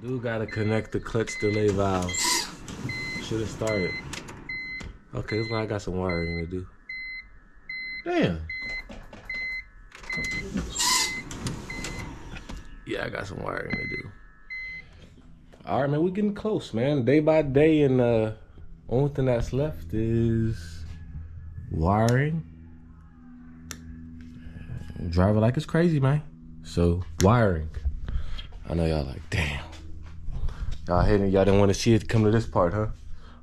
Do gotta connect the clutch delay valve. Should have started. Okay, looks like I got some wiring to do. Damn. Yeah, I got some wiring to do. All right, man, we getting close, man. Day by day, and only thing that's left is wiring. Drive it like it's crazy, man. So wiring. I know y'all like, damn. Y'all hating, y'all didn't want to see it come to this part, huh?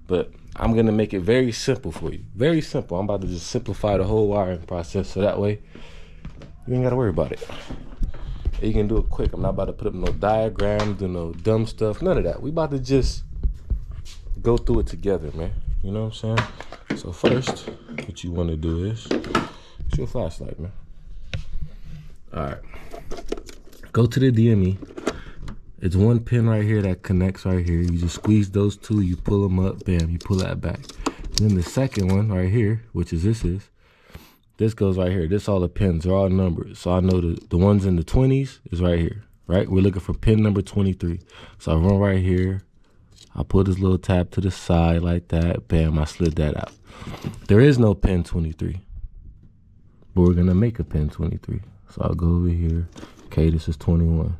But I'm gonna make it very simple for you. Very simple. I'm about to just simplify the whole wiring process so that way you ain't gotta worry about it. You can do it quick. I'm not about to put up no diagrams, do no dumb stuff, none of that. We about to just go through it together, man. You know what I'm saying? So first, what you want to do is, it's your flashlight, man. All right. Go to the DME. It's one pin right here that connects right here. You just squeeze those two, you pull them up, bam, you pull that back. And then the second one right here, which is this goes right here. This all the pins are all numbered. So I know the ones in the 20s is right here, right? We're looking for pin number 23. So I run right here. I put this little tab to the side like that. Bam, I slid that out. There is no pin 23, but we're gonna make a pin 23. So I'll go over here. Okay, this is 21.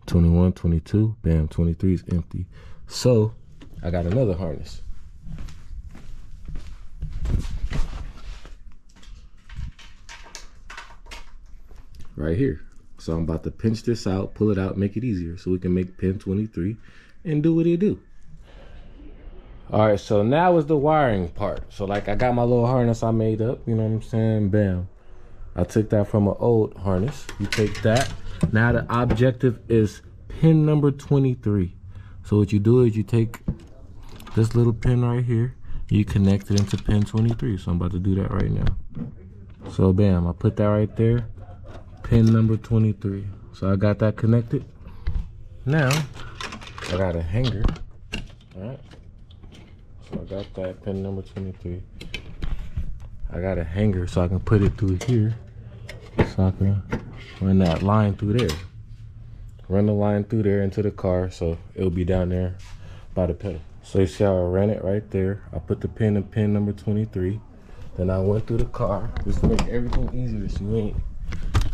21, 22, bam, 23 is empty. So I got another harness. Right here. So I'm about to pinch this out, pull it out, make it easier so we can make pin 23 and do what it do. All right, so now is the wiring part. So like I got my little harness I made up, you know what I'm saying? Bam. I took that from an old harness. You take that. Now the objective is pin number 23. So what you do is you take this little pin right here, you connect it into pin 23. So I'm about to do that right now. So bam, I put that right there. Pin number 23. So I got that connected. Now I got a hanger. All right. So I got that pin number 23. I got a hanger so I can put it through here. So I can run that line through there. Run the line through there into the car so it'll be down there by the pedal. So you see how I ran it right there. I put the pin in pin number 23. Then I went through the car just to make everything easier so you ain't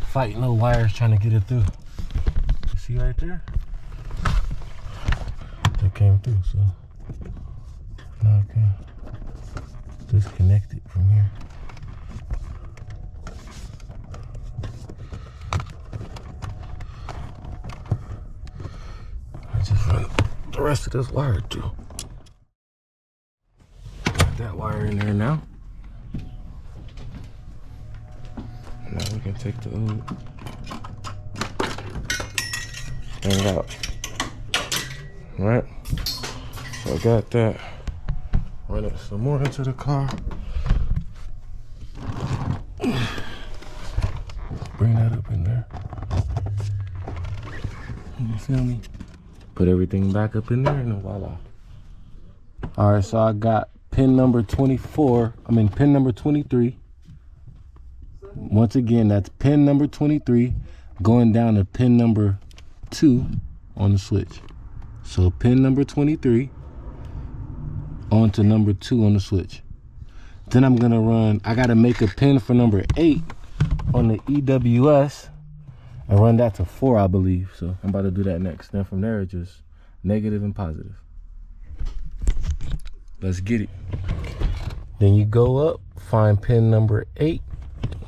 fighting no wires trying to get it through. You see right there? That came through, so now I can disconnect it from here. I just run the rest of this wire too. Got that wire in there now. Now we can take the old thing out. Right? So I got that. Run it some more into the car. Bring that up in there. You feel me? Put everything back up in there and voila. All right, so I got pin number 24. Pin number 23. Once again, that's pin number 23 going down to pin number 2 on the switch. So pin number 23 onto number 2 on the switch. Then I'm gonna run, I gotta make a pin for number 8 on the EWS and run that to 4, I believe. So I'm about to do that next. Then from there, it's just negative and positive. Let's get it. Then you go up, find pin number 8,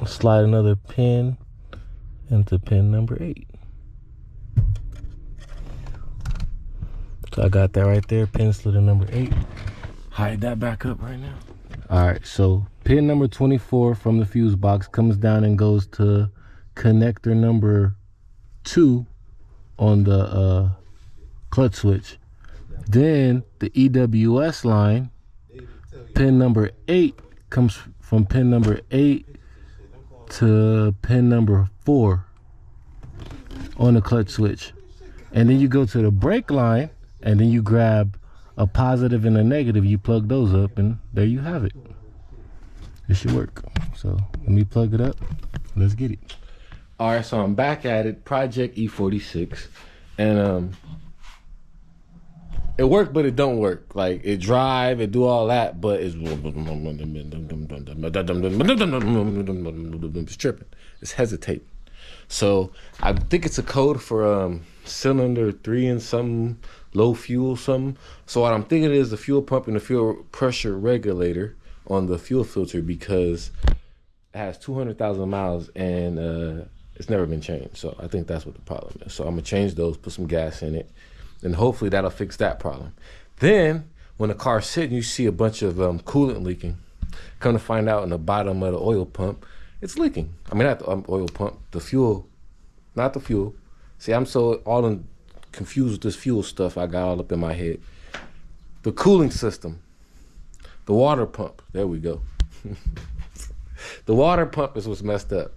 slide another pin into pin number 8. So I got that right there, pin slid in number 8. Hide that back up right now. All right, so pin number 24 from the fuse box comes down and goes to connector number 2 on the clutch switch. Then the EWS line, pin number 8 comes from pin number 8 to pin number 4 on the clutch switch. And then you go to the brake line and then you grab a positive and a negative, you plug those up, and there you have it. It should work. So let me plug it up. Let's get it. All right, so I'm back at it, Project E46, and it worked, but it don't work. Like it drive, it do all that, but it's tripping. It's hesitating. So I think it's a code for cylinder 3 and something, low fuel something. So what I'm thinking is the fuel pump and the fuel pressure regulator on the fuel filter, because it has 200,000 miles and it's never been changed. So I think that's what the problem is. So I'm gonna change those, put some gas in it, and hopefully that'll fix that problem. Then when the car's sitting, you see a bunch of coolant leaking. Come to find out in the bottom of the oil pump, it's leaking. I mean, not the oil pump, the fuel, not the fuel. See, I'm so all confused with this fuel stuff I got all up in my head. The cooling system, the water pump, there we go. The water pump is what's messed up.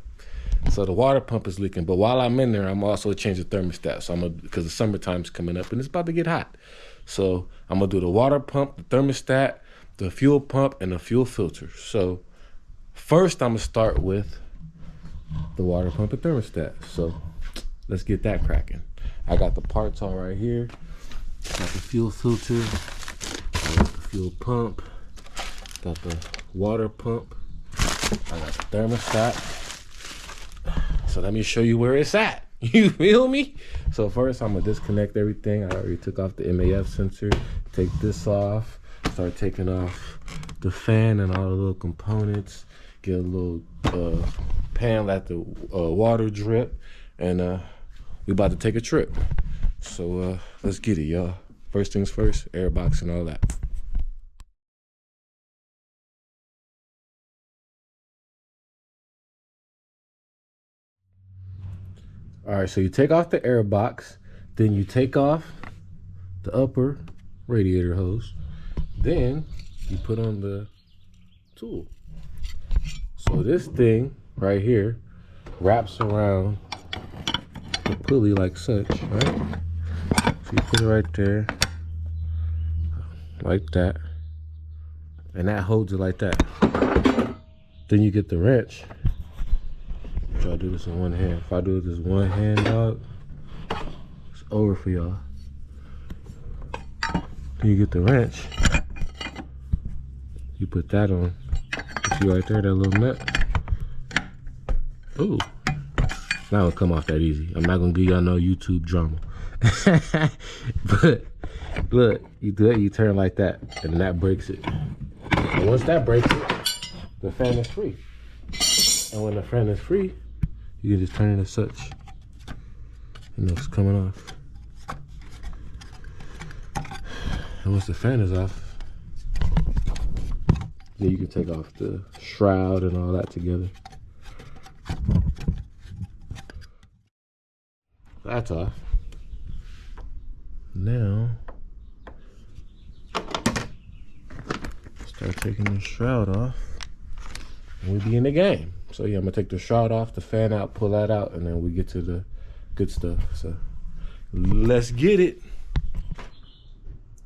So the water pump is leaking, but while I'm in there, I'm also changing the thermostat. So because the summertime's coming up and it's about to get hot. So I'm gonna do the water pump, the thermostat, the fuel pump, and the fuel filter. So first I'm gonna start with the water pump and thermostat. So let's get that cracking. I got the parts all right here. Got the fuel filter, I got the fuel pump, got the water pump, I got the thermostat. So let me show you where it's at. You feel me? So first I'm gonna disconnect everything. I already took off the MAF sensor. Take this off. Start taking off the fan and all the little components. Get a little pan, let the water drip, and we about to take a trip. So let's get it, y'all. First things first, air box and all that. All right, so you take off the air box, then you take off the upper radiator hose, then you put on the tool. So this thing right here wraps around the pulley like such, right? So you put it right there, like that, and that holds it like that. Then you get the wrench. Try to do this in one hand. If I do this one hand, dog, it's over for y'all. Then you get the wrench. You put that on. You see right there, that little nut? Ooh. Now it'll come off that easy. I'm not gonna give y'all no YouTube drama. But look, you do it, you turn like that, and that breaks it. And once that breaks it, the fan is free. And when the fan is free, you can just turn it as such. You know it's coming off. And once the fan is off, then you can take off the shroud and all that together. That's off. Now, start taking the shroud off, and we be in the game. So yeah, I'm gonna take the shroud off, the fan out, pull that out, and then we get to the good stuff. So let's get it.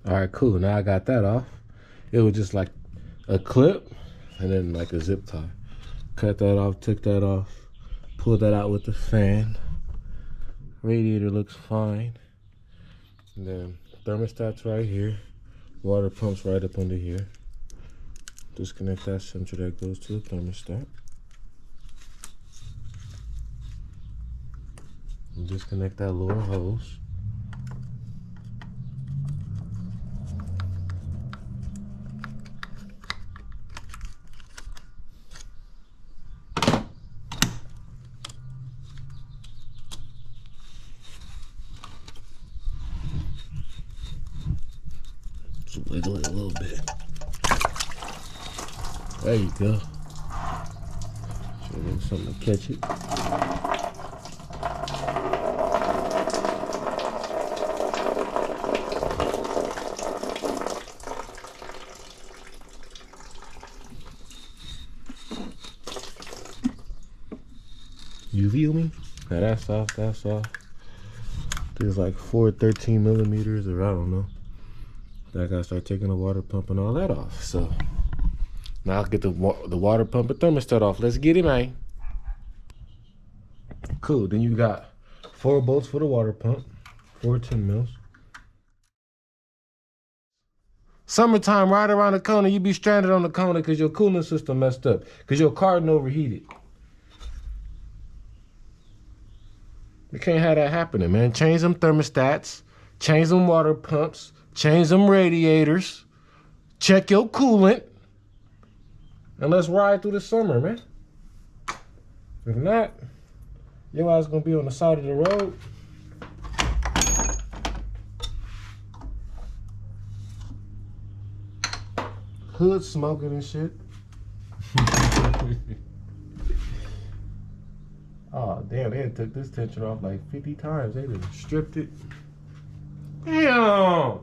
All right, cool. Now I got that off. It was just like a clip and then like a zip tie. Cut that off, took that off, pulled that out with the fan. Radiator looks fine. And then thermostat's right here. Water pump's right up under here. Disconnect that sensor that goes to the thermostat. And disconnect that lower hose. Just wiggle it a little bit. There you go. Should have something to catch it. You feel me? Now that's off, that's off. There's like 4 13 millimeters, or I don't know. Then I gotta start taking the water pump and all that off. So now I'll get the water pump and thermostat off. Let's get it, man. Cool, then you got 4 bolts for the water pump, 4 10 mils. Summertime, right around the corner, you be stranded on the corner because your cooling system messed up, because your car done overheated. You can't have that happening, man. Change them thermostats, change them water pumps, change them radiators, check your coolant, and let's ride through the summer, man. If not, your ass gonna be on the side of the road. Hood smoking and shit. Oh, damn, they took this tension off like 50 times. They done stripped it. Damn!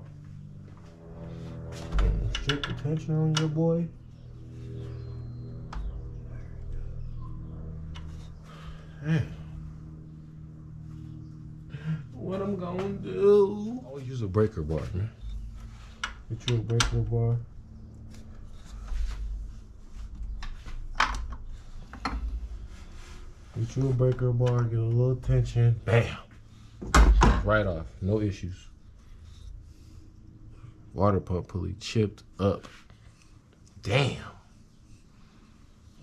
Strip the tension on your boy. Damn. What I'm gonna do? Always use a breaker bar, man. Get you a breaker bar. Get you a breaker bar, get a little tension. Bam! Right off, no issues. Water pump pulley chipped up. Damn.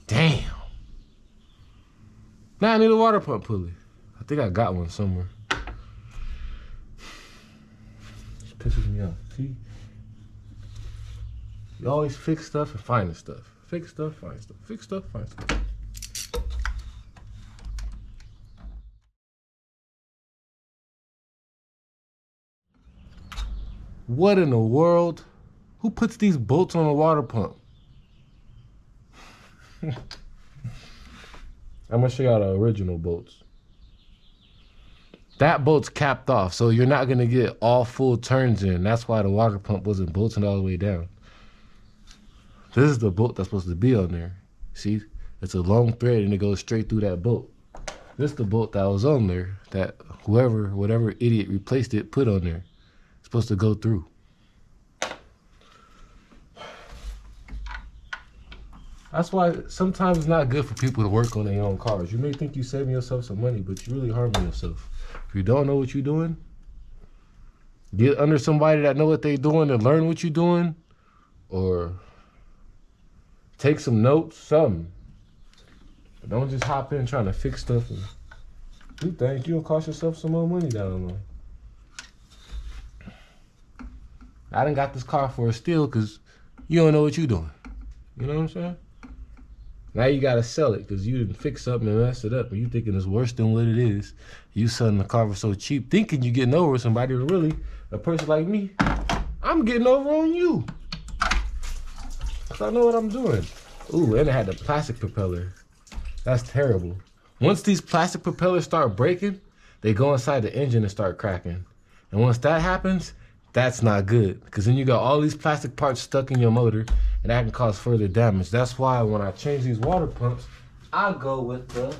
Damn. Now I need a water pump pulley. I think I got one somewhere. This pisses me off. See? You always fix stuff and find stuff. Fix stuff, find stuff. Fix stuff, find stuff. What in the world? Who puts these bolts on a water pump? I'm gonna show y'all the original bolts. That bolt's capped off, so you're not gonna get all full turns in. That's why the water pump wasn't bolting all the way down. This is the bolt that's supposed to be on there. See, it's a long thread and it goes straight through that bolt. This is the bolt that was on there that whatever idiot replaced it, put on there. It's supposed to go through. That's why sometimes it's not good for people to work on their own cars. You may think you're saving yourself some money, but you're really harming yourself. If you don't know what you're doing, get under somebody that know what they're doing and learn what you're doing, or take some notes, something. But don't just hop in trying to fix stuff and do things. You'll cost yourself some more money down the line. I done got this car for a steal because you don't know what you're doing. You know what I'm saying? Now you gotta sell it because you didn't fix something and mess it up and you thinking it's worse than what it is. You selling the car for so cheap, thinking you getting over somebody, but really, a person like me, I'm getting over on you. Cause I know what I'm doing. Ooh, and it had the plastic propeller. That's terrible. Once these plastic propellers start breaking, they go inside the engine and start cracking. And once that happens, that's not good. Because then you got all these plastic parts stuck in your motor and that can cause further damage. That's why when I change these water pumps, I go with the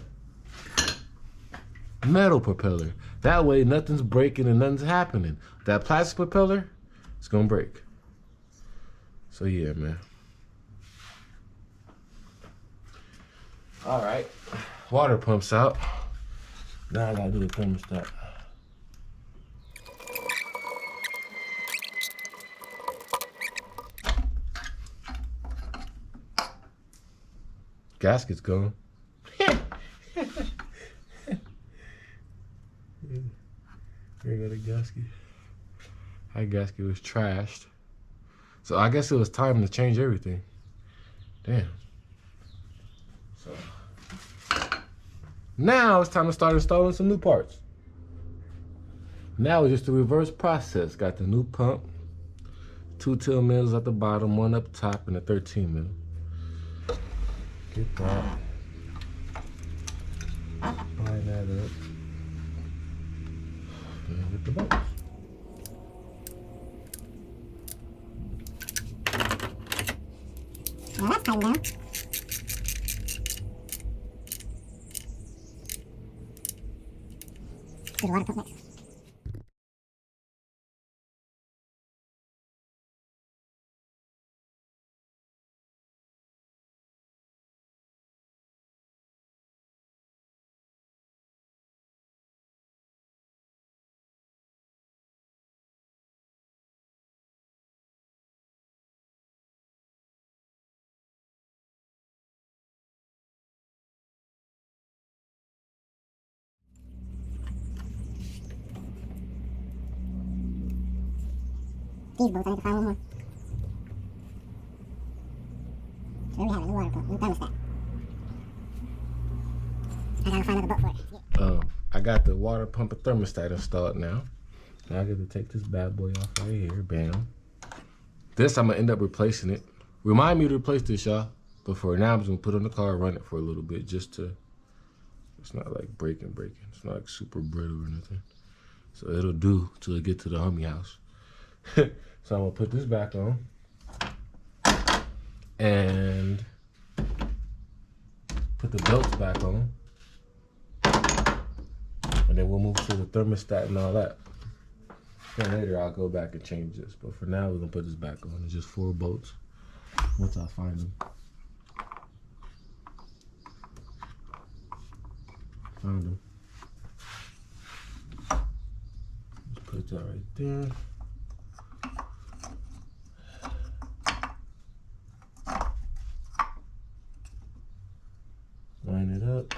metal propeller. That way nothing's breaking and nothing's happening. That plastic propeller, it's gonna break. So yeah, man. All right, water pump's out. Now I gotta do the thermostat. Gasket's gone. Here you go, the gasket. That gasket was trashed. So I guess it was time to change everything. Damn. So now it's time to start installing some new parts. Now it's just the reverse process. Got the new pump, 2 till mills at the bottom, 1 up top, and a 13 mil. Get that. Line that up. And get the bolts. Well, that's tight now. There's a lot of pump next. these bolts. I need to find one more. So there we have it, new water pump, new thermostat. I gotta find another bolt for it. Yeah. I got the water pump and thermostat installed now. Now I get to take this bad boy off right here, bam. This I'm gonna end up replacing it. Remind me to replace this, y'all. But for now, I'm just gonna put it in the car, run it for a little bit, just to, it's not like breaking. It's not like super brittle or nothing. So it'll do till it get to the homie house. So I'm gonna put this back on. And put the belts back on. And then we'll move to the thermostat and all that. Then later I'll go back and change this. But for now, we're gonna put this back on. It's just 4 bolts. Once I find them. Found them. Let's put that right there. Line it up.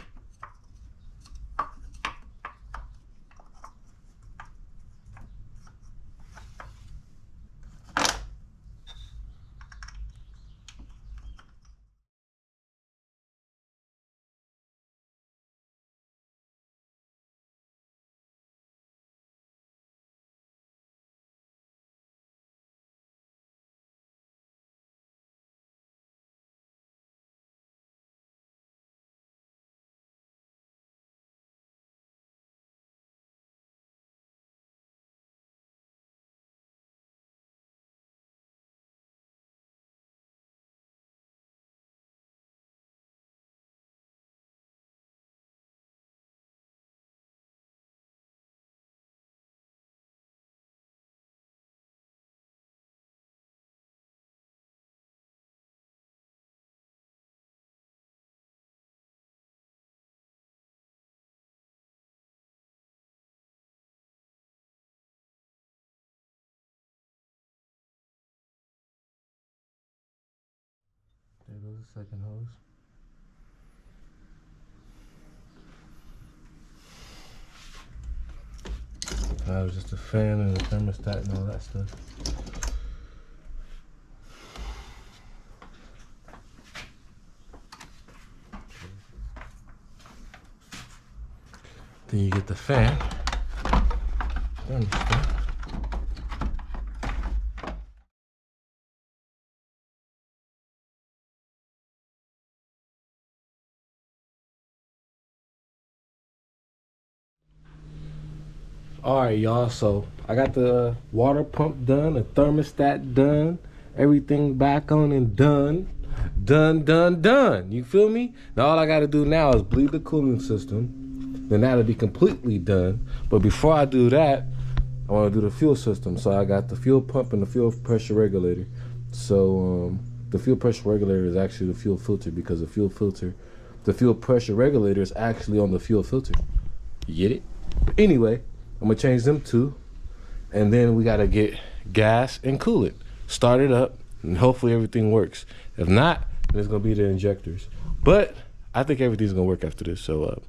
There goes the second hose. That was just a fan and a thermostat and all that stuff. Then you get the fan. Thermostat. All right, y'all, so I got the water pump done, the thermostat done, everything back on and done. Done. You feel me? Now all I gotta do now is bleed the cooling system. Then that'll be completely done. But before I do that, I wanna do the fuel system. So I got the fuel pump and the fuel pressure regulator. So the fuel pressure regulator is actually the fuel filter, because the fuel pressure regulator is actually on the fuel filter. You get it? But anyway, I'm gonna change them two, and then we gotta get gas and coolant. Start it up, and hopefully everything works. If not, then it's gonna be the injectors. But I think everything's gonna work after this, so